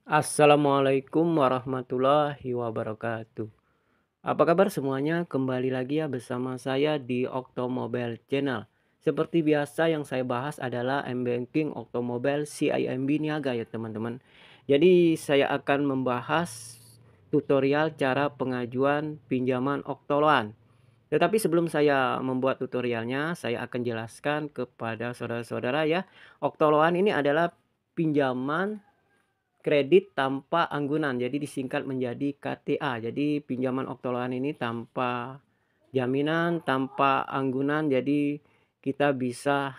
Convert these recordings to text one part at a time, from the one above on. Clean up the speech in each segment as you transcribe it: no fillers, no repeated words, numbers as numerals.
Assalamualaikum warahmatullahi wabarakatuh. Apa kabar semuanya? Kembali lagi ya bersama saya di Oktomobile Channel. Seperti biasa yang saya bahas adalah M-Banking Oktomobile CIMB Niaga ya teman-teman. Jadi saya akan membahas tutorial cara pengajuan pinjaman Oktoloan. Tetapi sebelum saya membuat tutorialnya, saya akan jelaskan kepada saudara-saudara ya. Oktoloan ini adalah pinjaman kredit tanpa anggunan, jadi disingkat menjadi KTA. Jadi pinjaman Oktoloan ini tanpa jaminan, tanpa anggunan, jadi kita bisa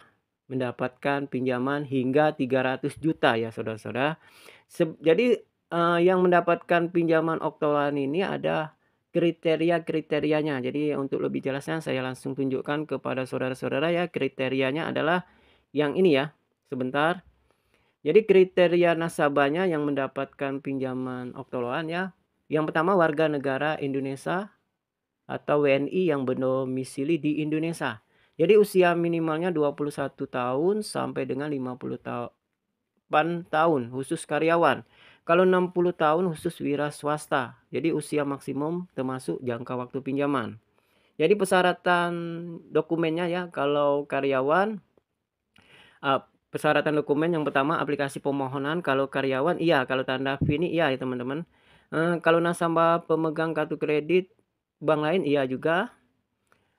mendapatkan pinjaman hingga 300 juta ya saudara-saudara. Jadi yang mendapatkan pinjaman Oktoloan ini ada kriteria-kriterianya. Jadi untuk lebih jelasnya saya langsung tunjukkan kepada saudara-saudara ya, kriterianya adalah yang ini ya. Sebentar. Jadi kriteria nasabahnya yang mendapatkan pinjaman Oktoloan ya, yang pertama warga negara Indonesia atau WNI yang berdomisili di Indonesia. Jadi usia minimalnya 21 tahun sampai dengan 58 tahun khusus karyawan. Kalau 60 tahun khusus wira swasta. Jadi usia maksimum termasuk jangka waktu pinjaman. Jadi persyaratan dokumennya ya, kalau karyawan persyaratan dokumen yang pertama aplikasi permohonan, kalau karyawan iya, kalau tanda FINI iya ya teman-teman. Kalau nasabah pemegang kartu kredit bank lain iya juga,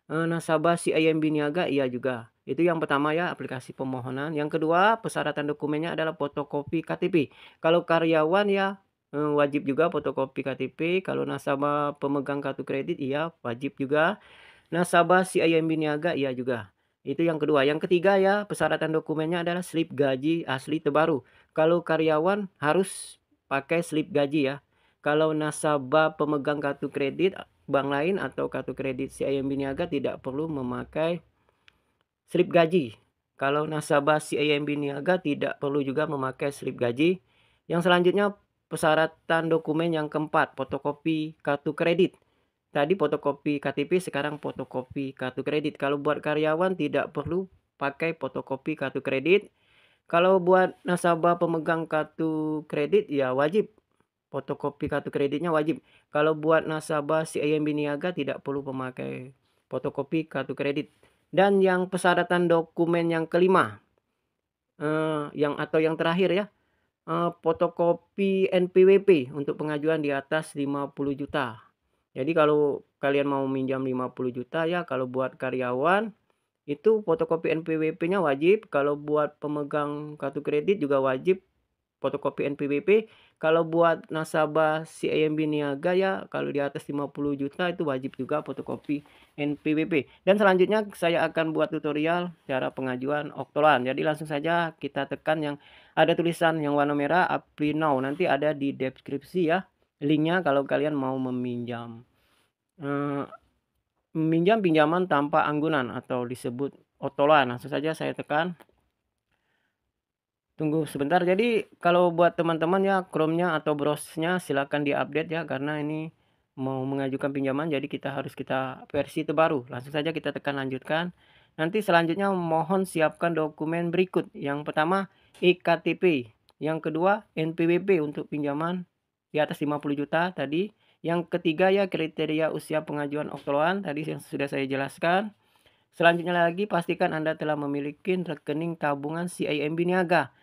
nasabah CIMB Niaga iya juga. Itu yang pertama ya, aplikasi permohonan. Yang kedua, persyaratan dokumennya adalah fotokopi KTP. Kalau karyawan ya, wajib juga fotokopi KTP, kalau nasabah pemegang kartu kredit iya wajib juga. Nasabah CIMB Niaga iya juga. Itu yang kedua. Yang ketiga ya, persyaratan dokumennya adalah slip gaji asli terbaru. Kalau karyawan harus pakai slip gaji ya. Kalau nasabah pemegang kartu kredit bank lain atau kartu kredit CIMB Niaga tidak perlu memakai slip gaji. Kalau nasabah CIMB Niaga tidak perlu juga memakai slip gaji. Yang selanjutnya persyaratan dokumen yang keempat, fotokopi kartu kredit. Tadi fotokopi KTP, sekarang fotokopi kartu kredit. Kalau buat karyawan tidak perlu pakai fotokopi kartu kredit. Kalau buat nasabah pemegang kartu kredit ya wajib fotokopi kartu kreditnya wajib. Kalau buat nasabah CIMB Niaga tidak perlu memakai fotokopi kartu kredit. Dan yang persyaratan dokumen yang kelima, yang terakhir ya, fotokopi NPWP untuk pengajuan di atas 50 juta. Jadi kalau kalian mau minjam 50 juta ya, kalau buat karyawan itu fotokopi NPWP-nya wajib, kalau buat pemegang kartu kredit juga wajib fotokopi NPWP. Kalau buat nasabah CIMB Niaga ya, kalau di atas 50 juta itu wajib juga fotokopi NPWP. Dan selanjutnya saya akan buat tutorial cara pengajuan Oktoloan. Jadi langsung saja kita tekan yang ada tulisan yang warna merah Apply Now. Nanti ada di deskripsi ya linknya kalau kalian mau meminjam. Meminjam pinjaman tanpa anggunan atau disebut Oktoloan. Langsung saja saya tekan. Tunggu sebentar. Jadi kalau buat teman-teman ya, Chrome-nya atau browse-nya silakan diupdate ya, karena ini mau mengajukan pinjaman jadi kita versi terbaru. Langsung saja kita tekan lanjutkan. Nanti selanjutnya mohon siapkan dokumen berikut. Yang pertama iktp, yang kedua NPWP untuk pinjaman di atas 50 juta tadi. Yang ketiga ya kriteria usia pengajuan Oktoloan tadi yang sudah saya jelaskan. Selanjutnya lagi pastikan Anda telah memiliki rekening tabungan CIMB Niaga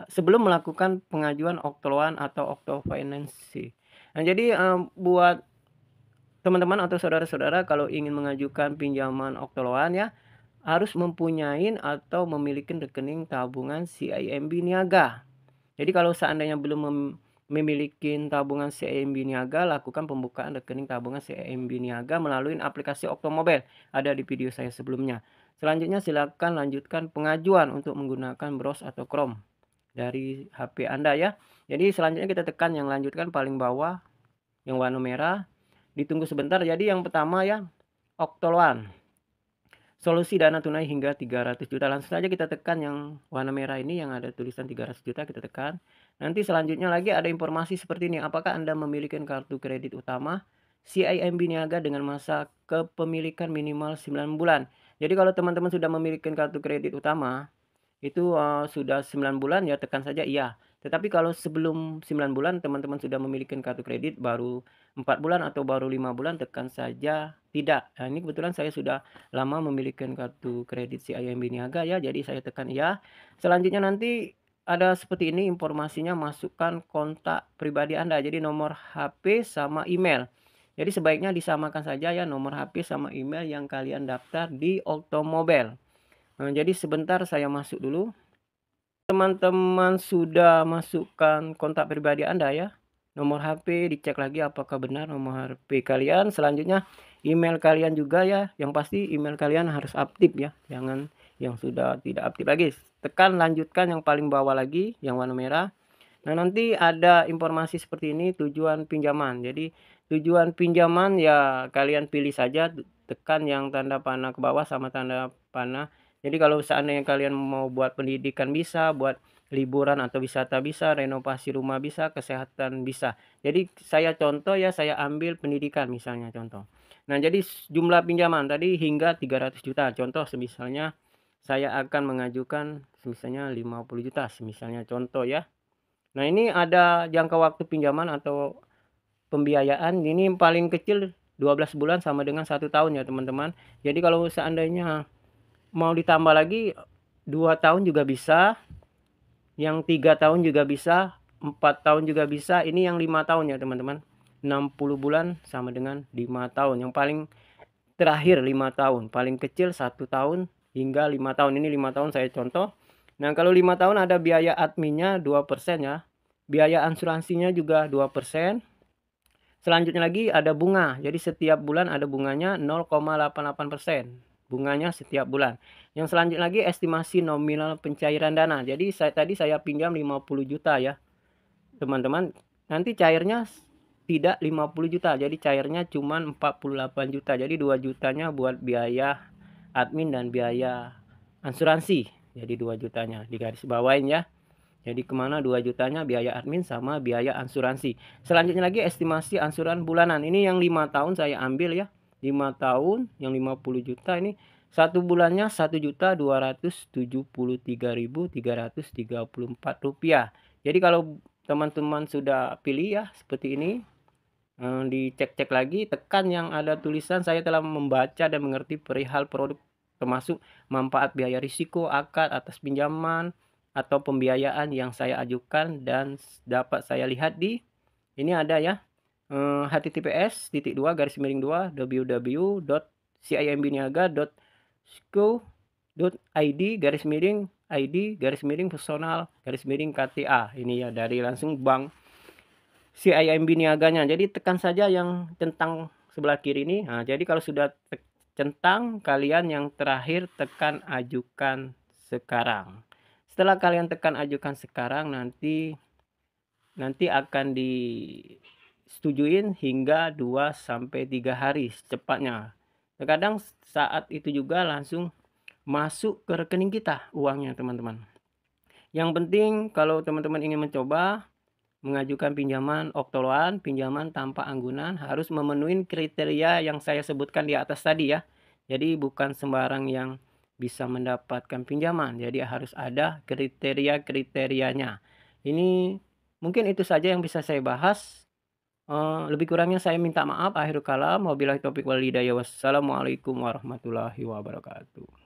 sebelum melakukan pengajuan Oktoloan atau Okto Finance. Nah, jadi buat teman-teman atau saudara-saudara kalau ingin mengajukan pinjaman Oktoloan ya harus mempunyai atau memiliki rekening tabungan CIMB Niaga. Jadi kalau seandainya belum memiliki tabungan CIMB Niaga, lakukan pembukaan rekening tabungan CIMB Niaga melalui aplikasi Oktomobile. Ada di video saya sebelumnya. Selanjutnya silakan lanjutkan pengajuan untuk menggunakan browse atau Chrome dari HP Anda ya. Jadi selanjutnya kita tekan yang lanjutkan paling bawah yang warna merah. Ditunggu sebentar. Jadi yang pertama ya Oktoloan. Solusi dana tunai hingga 300 juta. Langsung saja kita tekan yang warna merah ini yang ada tulisan 300 juta, kita tekan. Nanti selanjutnya lagi ada informasi seperti ini. Apakah Anda memiliki kartu kredit utama CIMB Niaga dengan masa kepemilikan minimal 9 bulan. Jadi kalau teman-teman sudah memiliki kartu kredit utama itu sudah 9 bulan ya tekan saja iya. Tetapi kalau sebelum 9 bulan teman-teman sudah memiliki kartu kredit, baru 4 bulan atau baru 5 bulan, tekan saja tidak. Nah, ini kebetulan saya sudah lama memiliki kartu kredit CIMB Niaga ya, jadi saya tekan iya. Selanjutnya nanti ada seperti ini informasinya, masukkan kontak pribadi Anda, jadi nomor HP sama email. Jadi sebaiknya disamakan saja ya nomor HP sama email yang kalian daftar di Oktomobile. Nah, jadi sebentar saya masuk dulu. Teman-teman sudah masukkan kontak pribadi Anda ya, nomor HP dicek lagi apakah benar nomor HP kalian. Selanjutnya email kalian juga ya, yang pasti email kalian harus aktif ya, jangan yang sudah tidak aktif lagi. Tekan lanjutkan yang paling bawah lagi, yang warna merah. Nah, nanti ada informasi seperti ini, tujuan pinjaman. Jadi tujuan pinjaman ya kalian pilih saja, tekan yang tanda panah ke bawah sama tanda panah. Jadi kalau seandainya kalian mau buat pendidikan bisa, buat liburan atau wisata bisa, renovasi rumah bisa, kesehatan bisa. Jadi saya contoh ya, saya ambil pendidikan misalnya contoh. Nah, jadi jumlah pinjaman tadi hingga 300 juta. Contoh misalnya saya akan mengajukan misalnya 50 juta, misalnya contoh ya. Nah, ini ada jangka waktu pinjaman atau pembiayaan, ini paling kecil 12 bulan sama dengan 1 tahun ya teman-teman. Jadi kalau seandainya mau ditambah lagi 2 tahun juga bisa, yang 3 tahun juga bisa, 4 tahun juga bisa, ini yang 5 tahun ya teman-teman. 60 bulan sama dengan 5 tahun. Yang paling terakhir 5 tahun, paling kecil 1 tahun hingga 5 tahun. Ini 5 tahun saya contoh. Nah, kalau 5 tahun ada biaya adminnya 2% ya. Biaya asuransinya juga 2%. Selanjutnya lagi ada bunga. Jadi setiap bulan ada bunganya 0,88%. Bunganya setiap bulan. Yang selanjutnya lagi estimasi nominal pencairan dana. Jadi tadi saya pinjam 50 juta ya. Teman-teman, nanti cairnya tidak 50 juta. Jadi cairnya cuma 48 juta. Jadi 2 jutanya buat biaya admin dan biaya asuransi. Jadi 2 jutanya digaris bawain ya. Jadi kemana 2 jutanya biaya admin sama biaya asuransi. Selanjutnya lagi estimasi angsuran bulanan. Ini yang 5 tahun saya ambil ya. 5 tahun yang 50 juta ini satu bulannya Rp1.273.334. Jadi kalau teman-teman sudah pilih ya seperti ini, dicek-cek lagi, tekan yang ada tulisan saya telah membaca dan mengerti perihal produk termasuk manfaat biaya risiko, akad atas pinjaman atau pembiayaan yang saya ajukan dan dapat saya lihat di ini ada ya, https://www.cimbniaga.co.id/id/personal/KTA. Ini ya dari langsung bank CIMB niaganya. Jadi tekan saja yang centang sebelah kiri ini. Nah, jadi kalau sudah centang, kalian yang terakhir tekan ajukan sekarang. Setelah kalian tekan ajukan sekarang, nanti akan disetujuin hingga 2 sampai 3 hari secepatnya. Terkadang saat itu juga langsung masuk ke rekening kita uangnya, teman-teman. Yang penting kalau teman-teman ingin mencoba mengajukan pinjaman Oktoloan, pinjaman tanpa anggunan, harus memenuhi kriteria yang saya sebutkan di atas tadi ya. Jadi bukan sembarang yang bisa mendapatkan pinjaman. Jadi harus ada kriteria-kriterianya. Ini mungkin itu saja yang bisa saya bahas. Lebih kurangnya saya minta maaf. Akhirul kalam. Wabillahi taufiq wal hidayah. Wassalamualaikum warahmatullahi wabarakatuh.